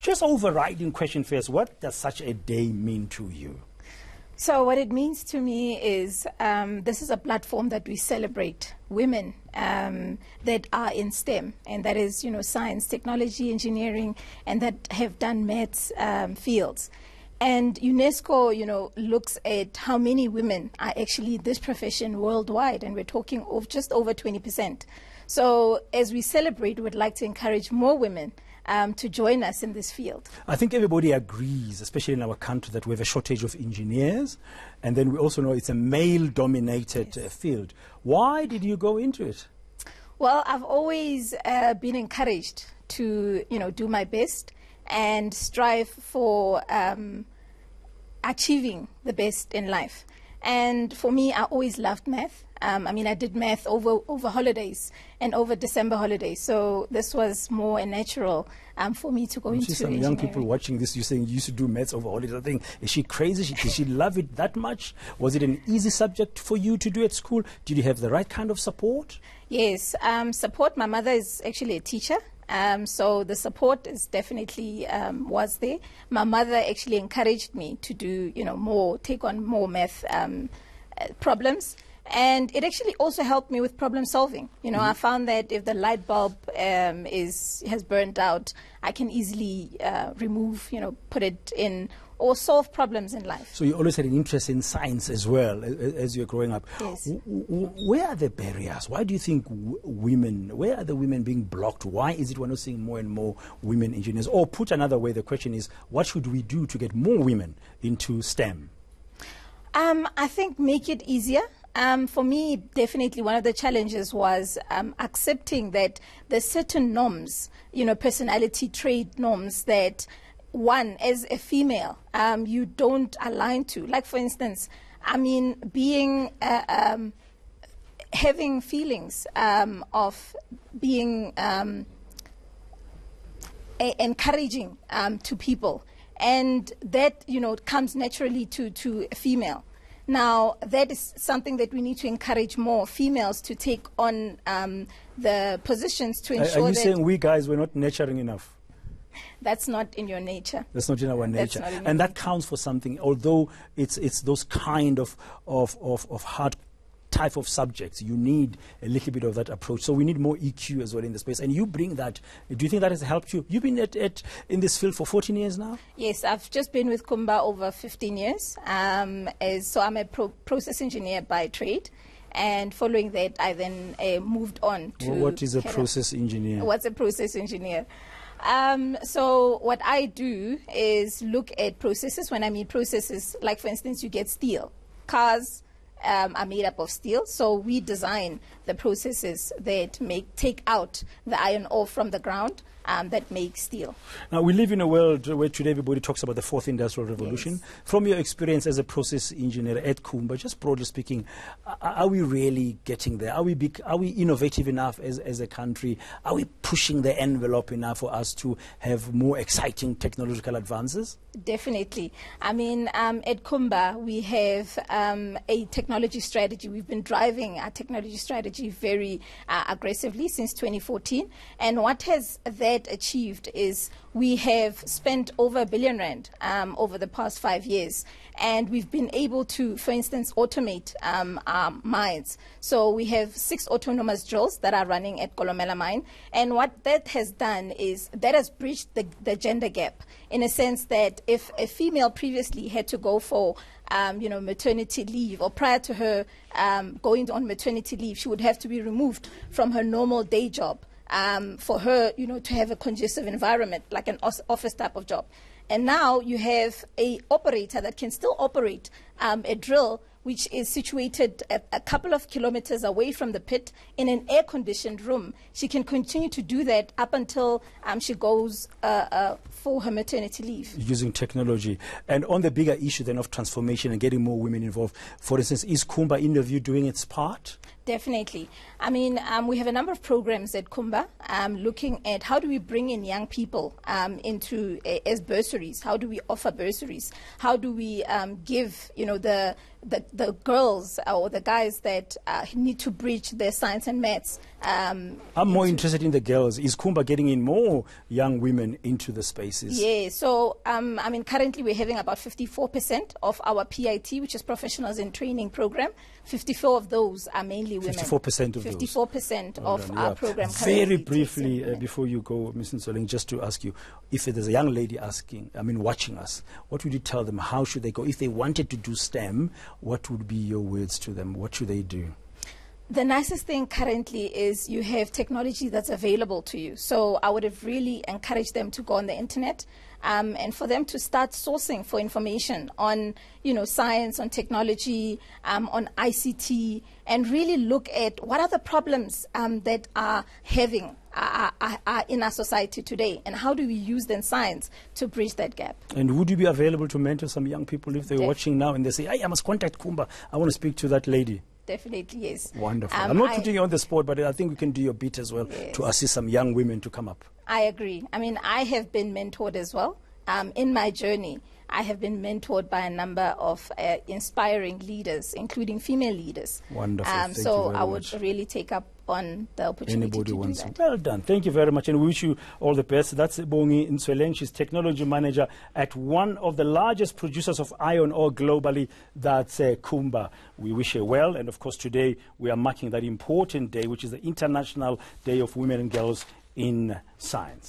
just overriding question first, what does such a day mean to you? So what it means to me is this is a platform that we celebrate women that are in STEM, and that is, science, technology, engineering, and that have done maths fields. And UNESCO, looks at how many women are actually in this profession worldwide, and we're talking of just over 20%. So as we celebrate, we'd like to encourage more women to join us in this field. I think everybody agrees, especially in our country, that we have a shortage of engineers, and then we also know it's a male-dominated field. Why did you go into it? Well, I've always been encouraged to, do my best and strive for achieving the best in life. And for me, I always loved math. I did math over holidays and over December holidays. So this was more a natural for me to go into some engineering. young people watching this, you're saying you used to do maths over holidays. I think, is she crazy? Did she love it that much? Was it an easy subject for you to do at school? Did you have the right kind of support? Yes, support. My mother is actually a teacher. So the support is definitely was there. My mother actually encouraged me to do, take on more math problems. And it actually also helped me with problem solving. I found that if the light bulb has burned out, I can easily remove, put it in, or solve problems in life. So you always had an interest in science as well as you're growing up. Yes. Where are the barriers? Why do you think where are the women being blocked? Why is it we're not seeing more and more women engineers? Or put another way, the question is, what should we do to get more women into STEM? I think make it easier. For me, definitely one of the challenges was accepting that there's certain norms, personality trait norms that one, as a female, you don't align to. Like, for instance, being, having feelings of being encouraging to people. And that, comes naturally to a female. Now, that is something that we need to encourage more females to take on the positions to ensure that... Are you saying we guys were not nurturing enough? That's not in your nature. That's not in our nature. And that counts for something, although it's those kind of hard type of subjects. You need a little bit of that approach. So we need more EQ as well in the space. And you bring that. Do you think that has helped you? You've been in this field for 14 years now? Yes, I've just been with Kumba over 15 years. So I'm a process engineer by trade. And following that, I then moved on to... What is a process engineer? What's a process engineer? So what I do is look at processes. When I mean processes, like, for instance, you get steel. Cars are made up of steel, so we design the processes that take out the iron ore from the ground that make steel. Now, we live in a world where today everybody talks about the fourth industrial revolution. Yes. From your experience as a process engineer at Kumba, just broadly speaking, are we really getting there? Are we innovative enough as a country? Are we pushing the envelope enough for us to have more exciting technological advances? Definitely. At Kumba, we have a technology strategy. We've been driving our technology strategy very aggressively since 2014. And what has that achieved is we have spent over R1 billion over the past 5 years. And we've been able to, for instance, automate our mines. So we have 6 autonomous drills that are running at Kolomela mine. And what that has done is that has bridged the gender gap, in a sense that if a female previously had to go for maternity leave, or prior to her going on maternity leave, she would have to be removed from her normal day job for her, to have a conducive environment, like an office type of job. And now you have a operator that can still operate a drill which is situated a couple of kilometers away from the pit in an air-conditioned room. She can continue to do that up until she goes for her maternity leave. Using technology. And on the bigger issue then of transformation and getting more women involved, for instance, is Kumba, in your view, doing its part? Definitely. We have a number of programs at Kumba looking at how do we bring in young people into as bursaries. How do we offer bursaries? How do we give the the girls or the guys that need to bridge their science and maths. I'm more interested in the girls. Is Kumba getting in more young women into the spaces? Yeah, so I mean, currently we're having about 54% of our PIT, which is Professionals in Training program. 54 of those are mainly women. 54% of 54% of our program. Very briefly, before you go, Ms. Nsoleng, just to ask you, if there's a young lady watching us, what would you tell them? How should they go? If they wanted to do STEM, what would be your words to them? What should they do? The nicest thing currently is you have technology that's available to you. So I would have really encouraged them to go on the internet and for them to start sourcing for information on, science, on technology, on ICT, and really look at what are the problems that are in our society today, and how do we use then science to bridge that gap. And would you be available to mentor some young people if they're watching now and they say, hey, I must contact Kumba, I want to speak to that lady? Definitely, yes. Wonderful. I'm not putting you on the spot, but I think we can do your bit as well to assist some young women to come up. I agree. I mean, I have been mentored as well. In my journey, I have been mentored by a number of inspiring leaders, including female leaders. Wonderful. Thank you so very I would much. really take up on the opportunity Anybody to wants do that. Well done. Thank you very much, and we wish you all the best. That's Bongi Nsoleng. She's technology manager at one of the largest producers of iron ore globally. That's Kumba. We wish her well, and of course today we are marking that important day, which is the International Day of Women and Girls in Science.